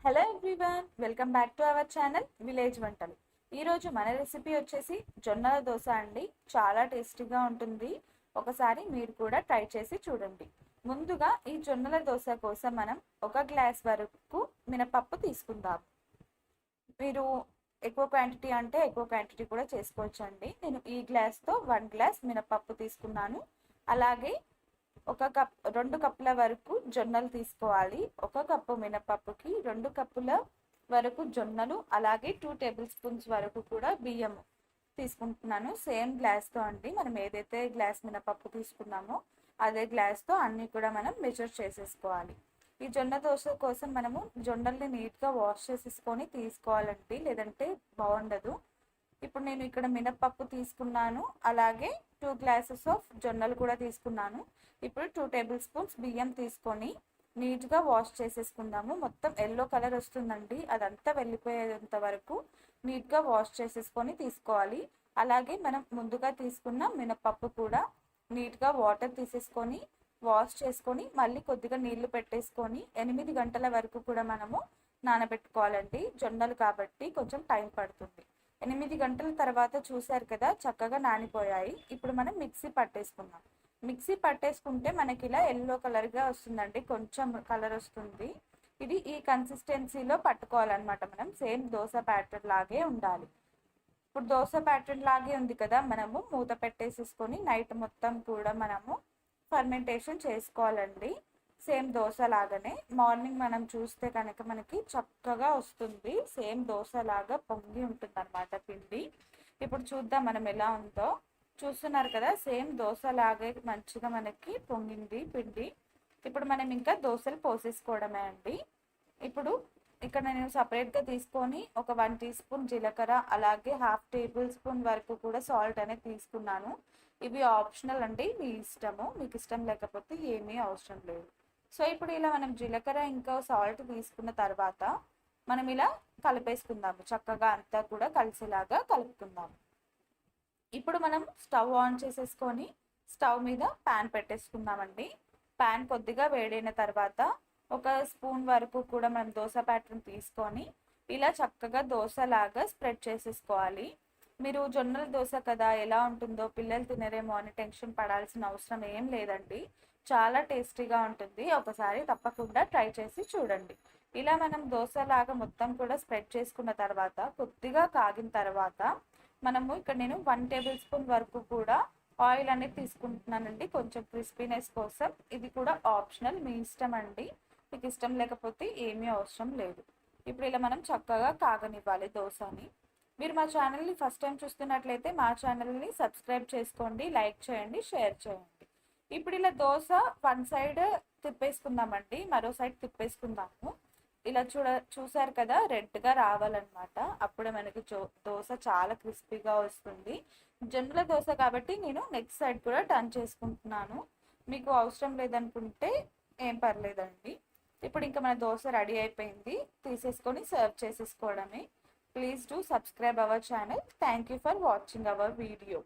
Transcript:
Hello everyone, welcome back to our channel village వంటలు. ఈరోజు మన రెసిపీ వచ్చేసి జొన్నల దోశ అండి. చాలా టేస్టీగా ఉంటుంది. ఒకసారి మీరు కూడా ట్రై చేసి చూడండి. ముందుగా ఈ జొన్నల దోశ కోసం మనం 1 గ్లాస్ వరకు మినపప్పు తీసుకుందాం. మీరు ఎక్కువ క్వాంటిటీ అంటే ఎక్కువ క్వాంటిటీ కూడా చేసుకోవచ్చండి. నేను ఈ గ్లాస్తో 1 గ్లాస్ మినపప్పు తీసుకున్నాను. అలాగే 2 కప్పుల వరకు జొన్నలు తీసుకోవాలి. 1 కప్పు మినపప్పుకి 2 కప్పుల వరకు జొన్నలు, అలాగే 2 టేబుల్ స్పూన్స్ వరకు కూడా బియ్యం తీసుకుంటున్నాను. సేమ్ గ్లాస్తో అండి. మనం ఏదైతే గ్లాస్ మినపప్పు తీసుకున్నామో అదే గ్లాస్తో అన్నీ కూడా మనం మెజర్ చేసేసుకోవాలి. ఈ జొన్న దోశ కోసం మనము జొన్నల్ని నీట్గా వాష్ చేసేసుకొని తీసుకోవాలండి, లేదంటే బాగుండదు. ఇప్పుడు నేను ఇక్కడ మినపప్పు తీసుకున్నాను, అలాగే 2 గ్లాసెస్ ఆఫ్ జొన్నలు కూడా తీసుకున్నాను. ఇప్పుడు 2 టేబుల్ స్పూన్స్ బియ్యం తీసుకొని నీట్గా వాష్ చేసేసుకుందాము. మొత్తం ఎల్లో కలర్ వస్తుందండి, అదంతా వెళ్ళిపోయేంత వరకు నీట్గా వాష్ చేసేసుకొని తీసుకోవాలి. అలాగే మనం ముందుగా తీసుకున్న మినపప్పు కూడా నీట్గా వాటర్ తీసేసుకొని వాష్ చేసుకొని మళ్ళీ కొద్దిగా నీళ్లు పెట్టేసుకొని 8 గంటల వరకు కూడా మనము నానబెట్టుకోవాలండి. జొన్నలు కాబట్టి కొంచెం టైం పడుతుంది. 8 గంటల తర్వాత చూసారు కదా, చక్కగా నానిపోయాయి. ఇప్పుడు మనం మిక్సీ పట్టేసుకుందాం. మిక్సీ పట్టేసుకుంటే మనకి ఇలా ఎల్లో కలర్గా వస్తుందండి, కొంచెం కలర్ వస్తుంది. ఇది ఈ కన్సిస్టెన్సీలో పట్టుకోవాలన్నమాట. మనం సేమ్ దోశ ప్యాటర్న్ లాగే ఉండాలి. ఇప్పుడు దోశ ప్యాటర్న్ లాగే ఉంది కదా, మనము మూత పెట్టేసేసుకొని నైట్ మొత్తం కూడా మనము ఫర్మెంటేషన్ చేసుకోవాలండి. సేమ్ దోశ లాగానే మార్నింగ్ మనం చూస్తే కనుక మనకి చక్కగా వస్తుంది. సేమ్ దోశ లాగా పొంగి ఉంటుంది అనమాట పిండి. ఇప్పుడు చూద్దాం మనం ఎలా ఉందో. చూస్తున్నారు కదా, సేమ్ దోశ లాగే మంచిగా మనకి పొంగింది పిండి. ఇప్పుడు మనం ఇంకా దోశలు పోసేసుకోవడమే అండి. ఇప్పుడు ఇక్కడ నేను సపరేట్గా తీసుకొని ఒక 1 టీ స్పూన్ జీలకర్ర, అలాగే 1/2 టేబుల్ స్పూన్ వరకు కూడా సాల్ట్ అనేది తీసుకున్నాను. ఇవి ఆప్షనల్ అండి, మీ ఇష్టము. మీకు ఇష్టం లేకపోతే ఏమీ అవసరం లేదు. సో ఇప్పుడు ఇలా మనం జీలకర్ర ఇంకా సాల్ట్ తీసుకున్న తర్వాత మనం ఇలా కలిపేసుకుందాము. చక్కగా అంతా కూడా కలిసేలాగా కలుపుకుందాము. ఇప్పుడు మనం స్టవ్ ఆన్ చేసేసుకొని స్టవ్ మీద ప్యాన్ పెట్టేసుకుందామండి. ప్యాన్ కొద్దిగా వేడైన తర్వాత 1 స్పూన్ వరకు కూడా మనం దోశ ప్యాటర్న్ తీసుకొని ఇలా చక్కగా దోశలాగా స్ప్రెడ్ చేసేసుకోవాలి. మీరు జొన్నల దోశ కదా, ఎలా ఉంటుందో పిల్లలు తినరేమో అని టెన్షన్ పడాల్సిన అవసరం ఏం లేదండి. చాలా టేస్టీగా ఉంటుంది. ఒకసారి తప్పకుండా ట్రై చేసి చూడండి. ఇలా మనం దోశలాగా మొత్తం కూడా స్ప్రెడ్ చేసుకున్న తర్వాత కొద్దిగా కాగిన తర్వాత మనము ఇక్కడ నేను 1 టేబుల్ స్పూన్ వరకు కూడా ఆయిల్ అనేది తీసుకుంటున్నానండి, కొంచెం క్రిస్పీనెస్ కోసం. ఇది కూడా ఆప్షనల్, మీ ఇష్టం అండి. మీకు ఇష్టం లేకపోతే ఏమీ అవసరం లేదు. ఇప్పుడు ఇలా మనం చక్కగా కాగనివ్వాలి దోశని. మీరు మా ఛానల్ని ఫస్ట్ టైం చూస్తున్నట్లయితే మా ఛానల్ని సబ్స్క్రైబ్ చేసుకోండి, లైక్ చేయండి, షేర్ చేయండి. ఇప్పుడు ఇలా దోశ 1 సైడ్ తిప్పేసుకుందామండి, మరో సైడ్ తిప్పేసుకుందాము. ఇలా చూసారు కదా, రెడ్గా రావాలన్నమాట. అప్పుడే మనకి దోశ చాలా క్రిస్పీగా వస్తుంది. జొన్నల దోశ కాబట్టి నేను నెక్స్ట్ సైడ్ కూడా టర్న్ చేసుకుంటున్నాను. మీకు అవసరం లేదనుకుంటే ఏం పర్లేదండి. ఇప్పుడు ఇంకా మన దోశ రెడీ అయిపోయింది, తీసేసుకొని సర్వ్ చేసేసుకోవడమే. Please do subscribe our channel. Thank you for watching our video.